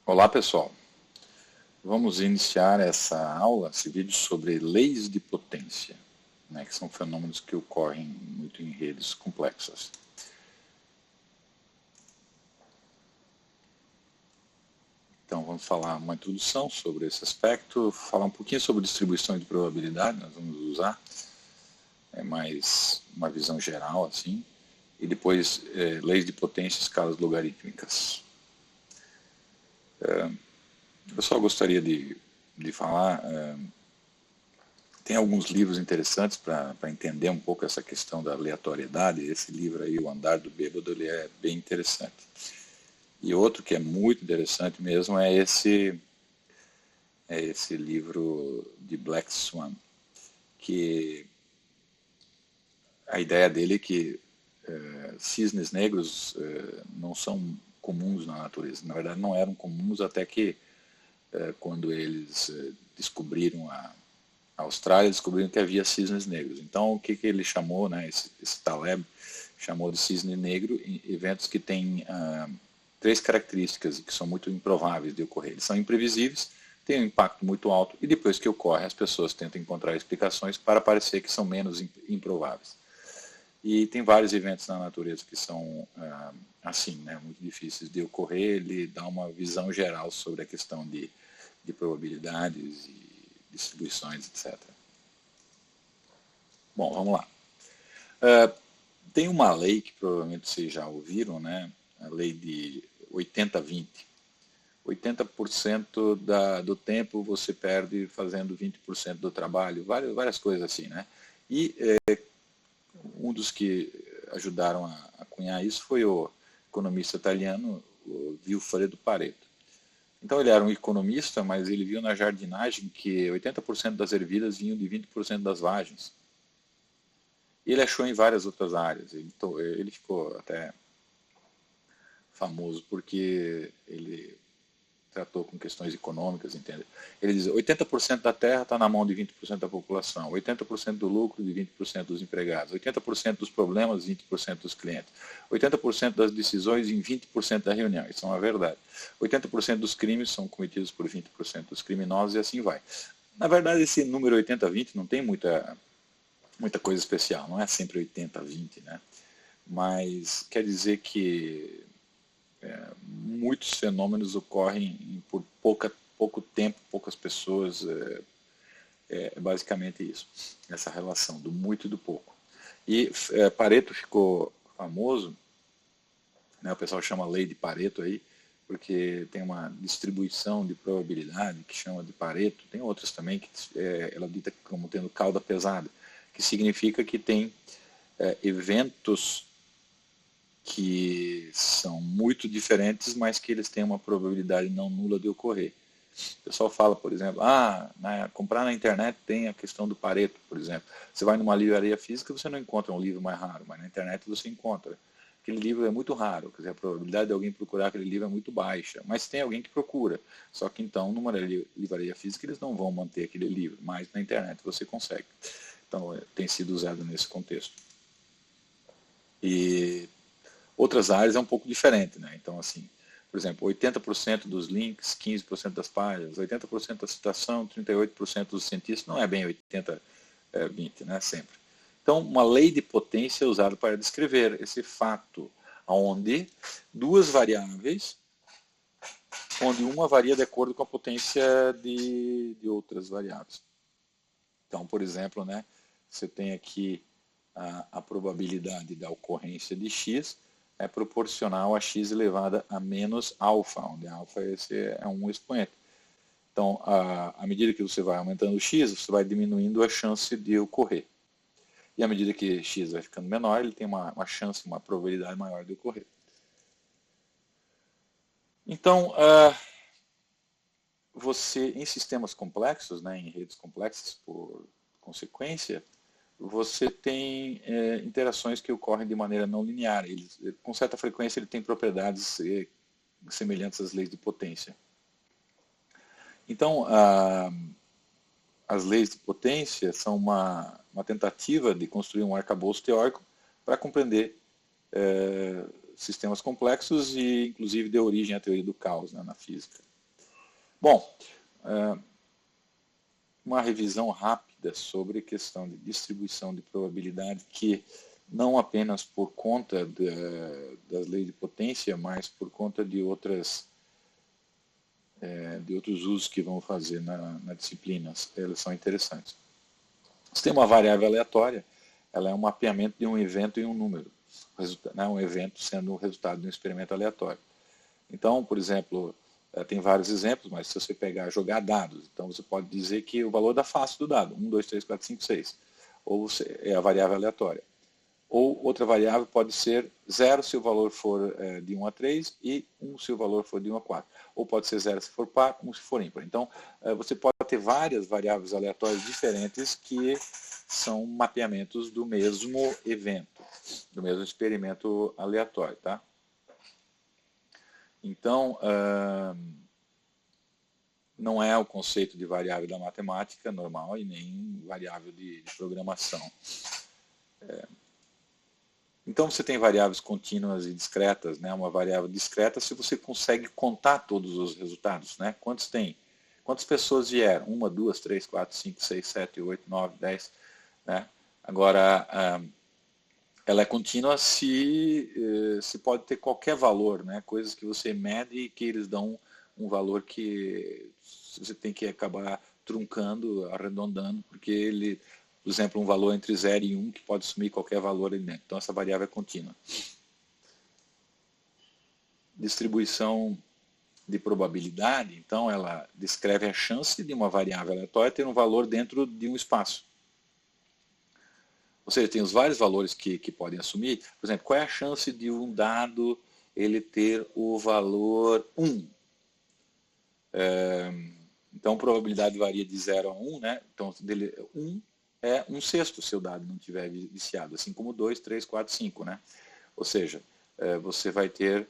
Olá pessoal, vamos iniciar essa aula, esse vídeo sobre leis de potência, né, que são fenômenos que ocorrem muito em redes complexas. Então vamos falar uma introdução sobre esse aspecto, falar um pouquinho sobre distribuição de probabilidade, nós vamos usar mais uma visão geral assim, e depois leis de potência e escalas logarítmicas. Eu só gostaria de falar, tem alguns livros interessantes para entender um pouco essa questão da aleatoriedade. Esse livro aí, O Andar do Bêbado, ele é bem interessante. E outro que é muito interessante mesmo é esse livro de Black Swan, que a ideia dele é que cisnes negros não são comuns na natureza. Na verdade, não eram comuns até que quando eles descobriram a Austrália, descobriram que havia cisnes negros. Então, o que ele chamou, né, esse Taleb chamou de cisne negro em eventos que têm três características que são muito improváveis de ocorrer. Eles são imprevisíveis, têm um impacto muito alto e depois que ocorre, as pessoas tentam encontrar explicações para parecer que são menos improváveis. E tem vários eventos na natureza que são assim, né, muito difíceis de ocorrer. Ele dá uma visão geral sobre a questão de probabilidades e distribuições, etc. Bom, vamos lá. Tem uma lei que provavelmente vocês já ouviram, né? A lei de 80-20. 80% do tempo você perde fazendo 20% do trabalho, várias coisas assim, né? E um dos que ajudaram a cunhar isso foi o economista italiano, o Vilfredo Pareto. Então ele era um economista, mas ele viu na jardinagem que 80% das ervilhas vinham de 20% das vagens. E ele achou em várias outras áreas. Ele ficou até famoso porque ele tratou com questões econômicas, entende? Ele diz: 80% da terra está na mão de 20% da população, 80% do lucro de 20% dos empregados, 80% dos problemas, 20% dos clientes, 80% das decisões em 20% da reunião. Isso é uma verdade. 80% dos crimes são cometidos por 20% dos criminosos e assim vai. Na verdade, esse número 80-20 não tem muita coisa especial, não é sempre 80-20, né? Mas quer dizer que muitos fenômenos ocorrem por pouco tempo, poucas pessoas. É basicamente isso, essa relação do muito e do pouco. E Pareto ficou famoso, né, o pessoal chama lei de Pareto aí, porque tem uma distribuição de probabilidade que chama de Pareto, tem outras também que ela dita como tendo cauda pesada, que significa que tem eventos que são muito diferentes, mas que eles têm uma probabilidade não nula de ocorrer. O pessoal fala, por exemplo, comprar na internet tem a questão do Pareto, por exemplo. Você vai numa livraria física, você não encontra um livro mais raro, mas na internet você encontra. Aquele livro é muito raro, quer dizer, a probabilidade de alguém procurar aquele livro é muito baixa, mas tem alguém que procura. Só que então, numa livraria física, eles não vão manter aquele livro, mas na internet você consegue. Então, tem sido usado nesse contexto. E outras áreas é um pouco diferente, né? Então, assim, por exemplo, 80% dos links, 15% das páginas, 80% da citação, 38% dos cientistas, não é bem 80-20, né? Sempre. Então, uma lei de potência é usada para descrever esse fato, onde duas variáveis, onde uma varia de acordo com a potência de outras variáveis. Então, por exemplo, né, você tem aqui a probabilidade da ocorrência de x é proporcional a x elevado a menos alfa, onde alfa é um expoente. Então, à medida que você vai aumentando o x, você vai diminuindo a chance de ocorrer. E à medida que x vai ficando menor, ele tem uma chance, uma probabilidade maior de ocorrer. Então, você, em sistemas complexos, né, em redes complexas por consequência, você tem interações que ocorrem de maneira não linear. Com certa frequência, ele tem propriedades semelhantes às leis de potência. Então, as leis de potência são uma tentativa de construir um arcabouço teórico para compreender sistemas complexos e, inclusive, de origem à teoria do caos, né, na física. Bom, uma revisão rápida sobre a questão de distribuição de probabilidade, que não apenas por conta das leis de potência, mas por conta de outros usos que vão fazer na disciplina, elas são interessantes. Você tem uma variável aleatória, ela é um mapeamento de um evento em um número, um evento sendo o resultado de um experimento aleatório. Então, por exemplo, tem vários exemplos, mas se você jogar dados, então você pode dizer que o valor da face do dado, 1, 2, 3, 4, 5, 6, ou é a variável aleatória. Ou outra variável pode ser 0 se o valor for de 1 a 3 e 1 se o valor for de 1 a 4. Ou pode ser 0 se for par, 1 se for ímpar. Então, você pode ter várias variáveis aleatórias diferentes que são mapeamentos do mesmo evento, do mesmo experimento aleatório. Tá? Então, não é o conceito de variável da matemática normal e nem variável de programação. Então você tem variáveis contínuas e discretas, né? Uma variável discreta se você consegue contar todos os resultados, né? Quantos tem? Quantas pessoas vieram? 1, 2, 3, 4, 5, 6, 7, 8, 9, 10. Né? Agora, ela é contínua se pode ter qualquer valor, né? Coisas que você mede e que eles dão um valor que você tem que acabar truncando, arredondando, porque ele, por exemplo, um valor entre 0 e 1 que pode assumir qualquer valor ali dentro. Então essa variável é contínua. Distribuição de probabilidade, então ela descreve a chance de uma variável aleatória ter um valor dentro de um espaço. Ou seja, tem os vários valores que podem assumir. Por exemplo, qual é a chance de um dado ele ter o valor 1? Então, a probabilidade varia de 0 a 1, né? Então, 1 é 1/6 se o dado não tiver viciado, assim como 2, 3, 4, 5, né? Ou seja, você vai ter,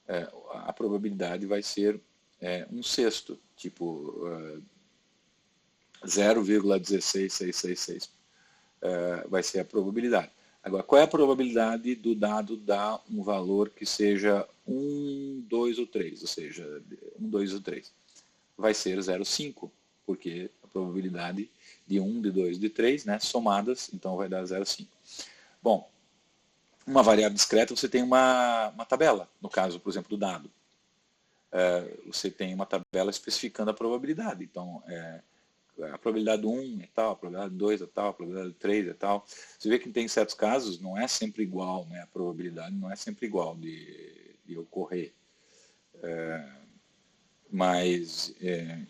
a probabilidade vai ser 1/6, tipo 0,16666. Vai ser a probabilidade. Agora, qual é a probabilidade do dado dar um valor que seja 1, 2 ou 3? Ou seja, 1, 2 ou 3. Vai ser 0,5, porque a probabilidade de 1, de 2 e de 3, né, somadas, então vai dar 0,5. Bom, uma variável discreta, você tem uma tabela, no caso, por exemplo, do dado. Você tem uma tabela especificando a probabilidade. Então, a probabilidade 1 é tal, a probabilidade 2 é tal, a probabilidade 3 é tal. Você vê que tem certos casos, não é sempre igual, né? A probabilidade não é sempre igual de ocorrer. Mas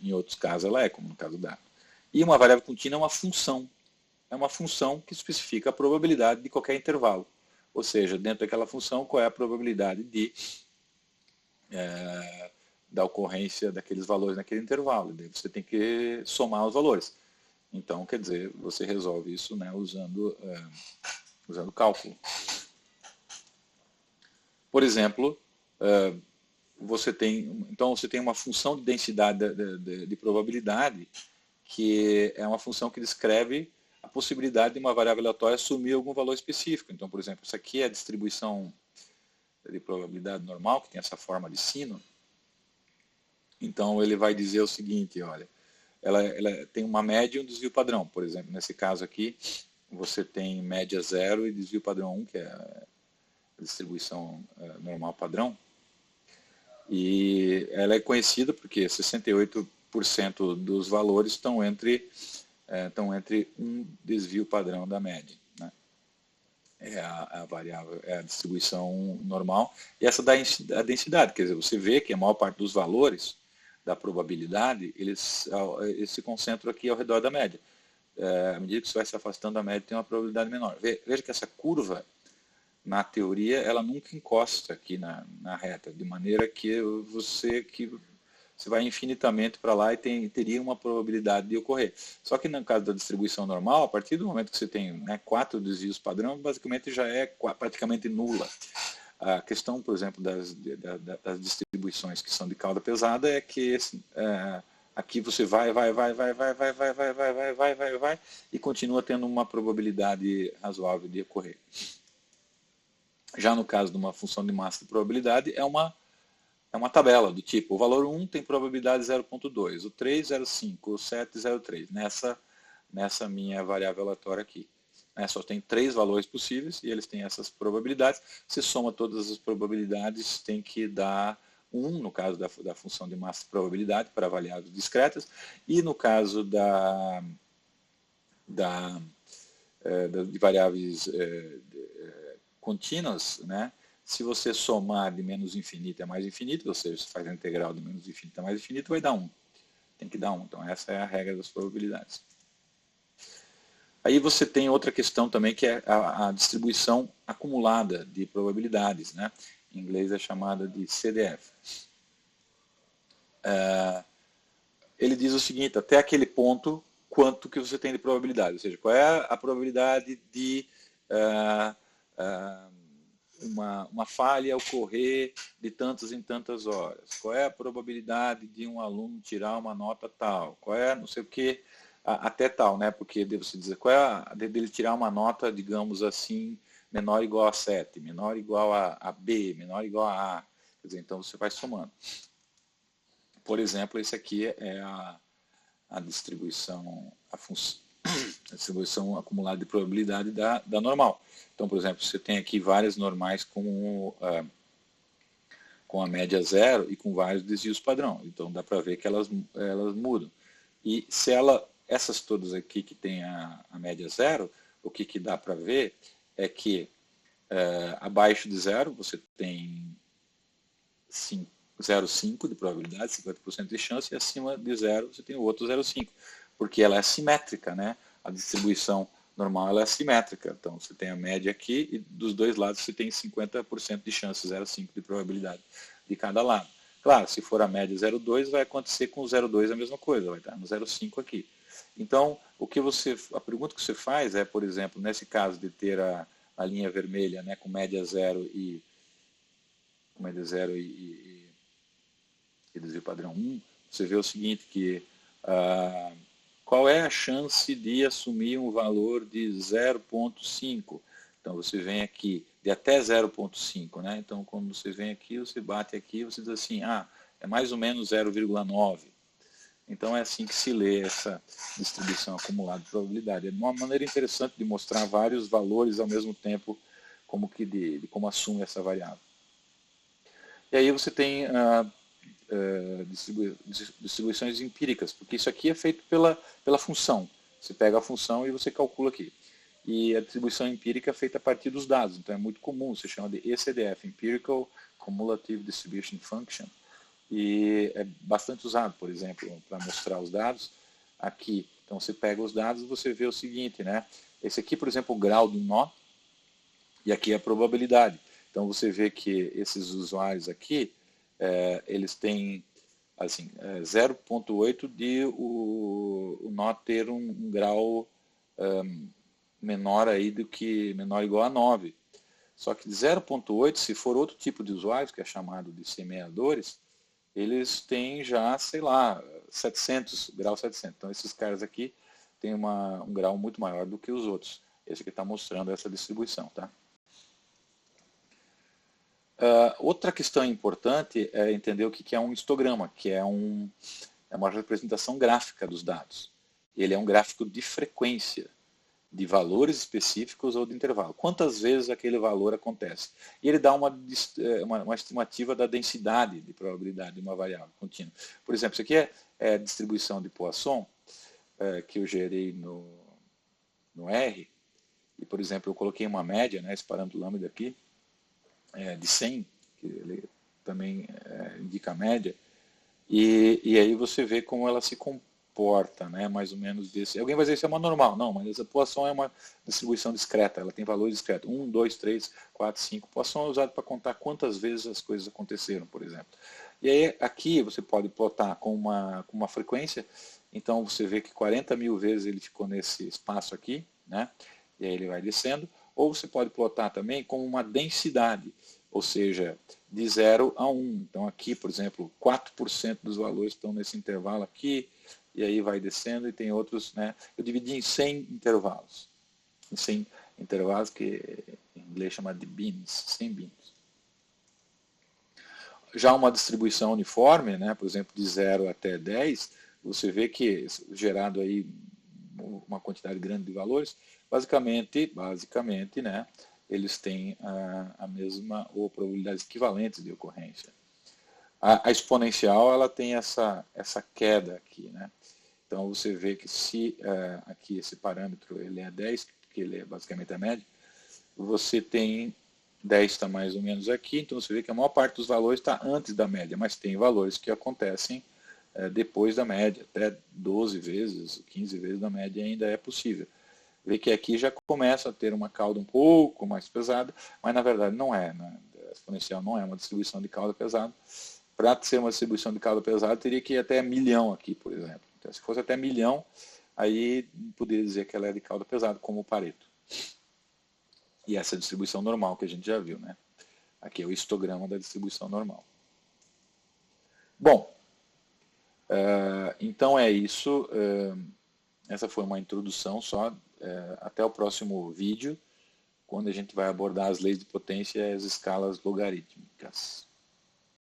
em outros casos ela é, como no caso do dado. E uma variável contínua é uma função. É uma função que especifica a probabilidade de qualquer intervalo. Ou seja, dentro daquela função, qual é a probabilidade da ocorrência daqueles valores naquele intervalo. Daí você tem que somar os valores. Então, quer dizer, você resolve isso, né, usando cálculo. Por exemplo, você tem uma função de densidade de probabilidade, que é uma função que descreve a possibilidade de uma variável aleatória assumir algum valor específico. Então, por exemplo, isso aqui é a distribuição de probabilidade normal, que tem essa forma de sino. Então, ele vai dizer o seguinte, olha, ela tem uma média e um desvio padrão. Por exemplo, nesse caso aqui, você tem média 0 e desvio padrão 1, que é a distribuição normal padrão. E ela é conhecida porque 68% dos valores estão entre um desvio padrão da média. Né? É a variável, é a distribuição normal. E essa dá a densidade, quer dizer, você vê que a maior parte dos valores da probabilidade, eles se concentram aqui ao redor da média. À medida que você vai se afastando da média, tem uma probabilidade menor. Veja que essa curva, na teoria, ela nunca encosta aqui na reta, de maneira que você vai infinitamente para lá e teria uma probabilidade de ocorrer. Só que no caso da distribuição normal, a partir do momento que você tem 4 desvios padrão, basicamente já é praticamente nula. A questão, por exemplo, das distribuições que são de cauda pesada é que aqui você vai e continua tendo uma probabilidade razoável de ocorrer. Já no caso de uma função de massa de probabilidade, é uma é uma tabela do tipo, o valor 1 tem probabilidade 0,2, o 3, 0,5, o 7, 0,3, nessa minha variável aleatória aqui. Só tem 3 valores possíveis e eles têm essas probabilidades. Se soma todas as probabilidades, tem que dar 1, no caso da função de massa de probabilidade, para variáveis discretas, e no caso de variáveis contínuas, né? Se você somar de menos infinito a mais infinito, ou seja, se faz a integral de menos infinito a mais infinito, vai dar 1. Tem que dar 1. Então essa é a regra das probabilidades. Aí você tem outra questão também, que é a distribuição acumulada de probabilidades, né? Em inglês é chamada de CDF. Ele diz o seguinte, até aquele ponto, quanto que você tem de probabilidade, ou seja, qual é a probabilidade de uma falha ocorrer de tantas em tantas horas, qual é a probabilidade de um aluno tirar uma nota tal, qual é não sei o que, até tal, né? Porque você dizer qual é a dele tirar uma nota, digamos assim, menor ou igual a 7, menor ou igual a B, menor ou igual a A. Quer dizer, então você vai somando. Por exemplo, esse aqui é a distribuição, a distribuição acumulada de probabilidade da normal. Então, por exemplo, você tem aqui várias normais com a média zero e com vários desvios padrão. Então, dá para ver que elas mudam. E se essas todas aqui que tem a média zero, o que dá para ver é que abaixo de zero você tem 0,5 de probabilidade, 50% de chance, e acima de zero você tem o outro 0,5, porque ela é simétrica, né? A distribuição normal ela é simétrica, então você tem a média aqui e dos dois lados você tem 50% de chance, 0,5 de probabilidade de cada lado. Claro, se for a média 0,2, vai acontecer com o 0,2 a mesma coisa, vai estar no 0,5 aqui. Então, a pergunta que você faz é, por exemplo, nesse caso de ter a linha vermelha, né, com média 0 e desvio padrão 1, você vê o seguinte, que qual é a chance de assumir um valor de 0,5? Então você vem aqui de até 0,5, né? Então quando você vem aqui, você bate aqui, você diz assim, é mais ou menos 0,9. Então é assim que se lê essa distribuição acumulada de probabilidade. É uma maneira interessante de mostrar vários valores ao mesmo tempo, de como assume essa variável. E aí você tem distribuições empíricas, porque isso aqui é feito pela função. Você pega a função e você calcula aqui. E a distribuição empírica é feita a partir dos dados, então é muito comum, se chama de ECDF, Empirical Cumulative Distribution Function, e é bastante usado, por exemplo, para mostrar os dados aqui. Então você pega os dados e você vê o seguinte, né? Esse aqui, por exemplo, o grau de nó, e aqui é a probabilidade. Então você vê que esses usuários aqui, eles têm assim, 0,8 de o nó ter um grau menor ou igual a 9. Só que de 0,8, se for outro tipo de usuários, que é chamado de semeadores, eles têm já, sei lá, 700, grau 700. Então esses caras aqui têm um grau muito maior do que os outros. Esse aqui está mostrando essa distribuição, tá? Outra questão importante é entender o que é um histograma, que é uma representação gráfica dos dados. Ele é um gráfico de frequência, de valores específicos ou de intervalo. Quantas vezes aquele valor acontece? E ele dá uma estimativa da densidade de probabilidade de uma variável contínua. Por exemplo, isso aqui é a distribuição de Poisson, que eu gerei no R, e, por exemplo, eu coloquei uma média, né, esse parâmetro lambda aqui, de 100, que ele também indica a média, e aí você vê como ela se comporta, né, mais ou menos desse. Alguém vai dizer que isso é uma normal. Não, mas essa Poisson é uma distribuição discreta, ela tem valores discretos. 1, 2, 3, 4, 5. Poisson é usado para contar quantas vezes as coisas aconteceram, por exemplo. E aí aqui você pode plotar com uma frequência, então você vê que 40 mil vezes ele ficou nesse espaço aqui, né, e aí ele vai descendo. Ou você pode plotar também como uma densidade, ou seja, de 0 a 1. Então aqui, por exemplo, 4% dos valores estão nesse intervalo aqui, e aí vai descendo, e tem outros, né? Eu dividi em 100 intervalos. Em 100 intervalos, que em inglês chama de beams, 100 beams. Já uma distribuição uniforme, né, por exemplo, de 0 até 10, você vê que, gerado aí uma quantidade grande de valores, basicamente, né, eles têm a mesma ou probabilidades equivalentes de ocorrência. A exponencial, ela tem essa queda aqui, né? Então você vê que se aqui esse parâmetro ele é 10, que ele é basicamente a média, você tem 10 está mais ou menos aqui, então você vê que a maior parte dos valores está antes da média, mas tem valores que acontecem depois da média, até 12 vezes, 15 vezes da média ainda é possível. Vê que aqui já começa a ter uma cauda um pouco mais pesada, mas na verdade não é, né? A exponencial não é uma distribuição de cauda pesada. Para ser uma distribuição de cauda pesada, teria que ir até 1.000.000 aqui, por exemplo. Então, se fosse até 1.000.000, aí poderia dizer que ela é de cauda pesada, como o Pareto. E essa é a distribuição normal que a gente já viu, né? Aqui é o histograma da distribuição normal. Bom, então é isso. Essa foi uma introdução só. Até o próximo vídeo, quando a gente vai abordar as leis de potência e as escalas logarítmicas.